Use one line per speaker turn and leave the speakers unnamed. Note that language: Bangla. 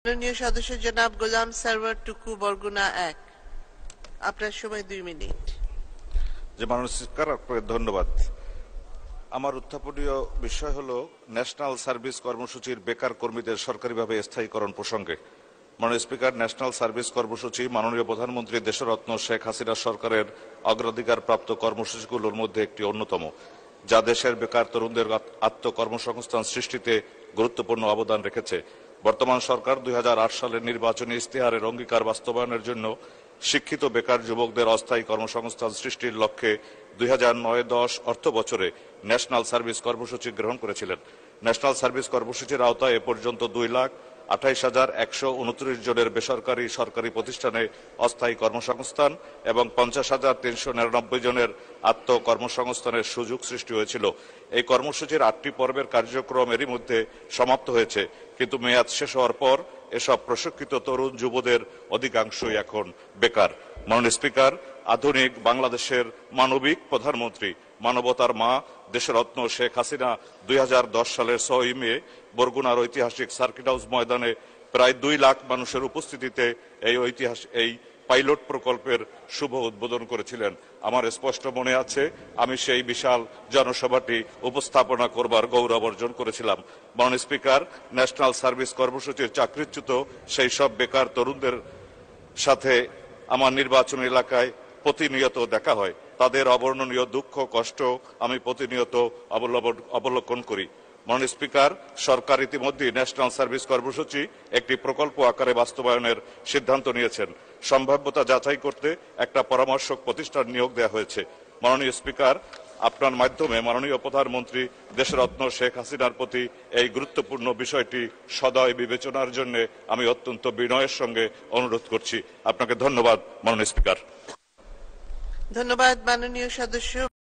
মাননীয় সদস্য জনাব গোলাম সারওয়ার টুকু বরগুনা 1। আপনার সময় 2 মিনিট।
যে মাননীয় স্পিকার, আপনাকে ধন্যবাদ। আমার উত্থাপনীয় বিষয় হলো ন্যাশনাল সার্ভিস কর্মসূচির বেকার কর্মীদের সরকারিভাবে স্থায়ীকরণ প্রসঙ্গে। মাননীয় স্পিকার, ন্যাশনাল সার্ভিস কর্মসূচি মাননীয় প্রধানমন্ত্রী দেশরত্ন শেখ হাসিনা সরকারের অগ্রাধিকার প্রাপ্ত কর্মসূচিগুলোর মধ্যে একটি অন্যতম, যা দেশের বেকার তরুণদের আত্মকর্মসংস্থান সৃষ্টিতে গুরুত্বপূর্ণ অবদান রেখেছে। বর্তমান সরকার 2008 সালের নির্বাচনী ইশতেহারের অঙ্গীকার বাস্তবায়নের জন্য শিক্ষিত বেকার যুবকদের অস্থায়ী কর্মসংস্থান সৃষ্টির লক্ষ্যে 2009-10 অর্থবছরে ন্যাশনাল সার্ভিস কর্মসূচি গ্রহণ করেছিলেন। ন্যাশনাল সার্ভিস কর্মসূচির আওতায় এ পর্যন্ত 2,28,129 জনের বেসরকারি সরকারি প্রতিষ্ঠানে অস্থায়ী কর্মসংস্থান এবং 50,399 জনের আত্মকর্মসংস্থানের সুযোগ সৃষ্টি হয়েছিল। এই কর্মসূচির 8টি পর্বের কার্যক্রম এরই মধ্যে সমাপ্ত হয়েছে, কিন্তু মেয়াদ শেষ হওয়ার পর এসব প্রশিক্ষিত তরুণ যুবদের অধিকাংশই এখন বেকার। মাননীয় স্পিকার, আধুনিক বাংলাদেশের মানবিক প্রধানমন্ত্রী, মানবতার মা দেশরত্ন শেখ হাসিনা 2010 সালের 6 মে বরগুনার ঐতিহাসিক সার্কিট হাউস ময়দানে প্রায় 2 লাখ মানুষের উপস্থিতিতে এই পাইলট প্রকল্পের শুভ উদ্বোধন করেছিলেন। আমার স্পষ্ট মনে আছে, আমি সেই বিশাল জনসভাটি উপস্থাপনা করবার গৌরব অর্জন করেছিলাম। মাননীয় স্পিকার, ন্যাশনাল সার্ভিস কর্মসূচির চাকরিচ্যুত সেই সব বেকার তরুণদের সাথে আমার নির্বাচনী এলাকায় প্রতিনিয়ত দেখা হয়। তাদের অবর্ণনীয় দুঃখ কষ্ট আমি প্রতিনিয়ত অবলোকন করি। মাননীয় স্পিকার, সরকার ইতিমধ্যে ন্যাশনাল সার্ভিস কর্মসূচি একটি প্রকল্প আকারে বাস্তবায়নের সিদ্ধান্ত নিয়েছেন। সম্ভাব্যতা যাচাই করতে একটা পরামর্শক প্রতিষ্ঠান নিয়োগ দেওয়া হয়েছে। মাননীয় স্পিকার, আপনার মাধ্যমে মাননীয় প্রধানমন্ত্রী দেশরত্ন শেখ হাসিনার প্রতি এই গুরুত্বপূর্ণ বিষয়টি সদয় বিবেচনার জন্য আমি অত্যন্ত বিনয়ের সঙ্গে অনুরোধ করছি। আপনাকে ধন্যবাদ মাননীয় স্পিকার।
ধন্যবাদ মাননীয় সদস্য।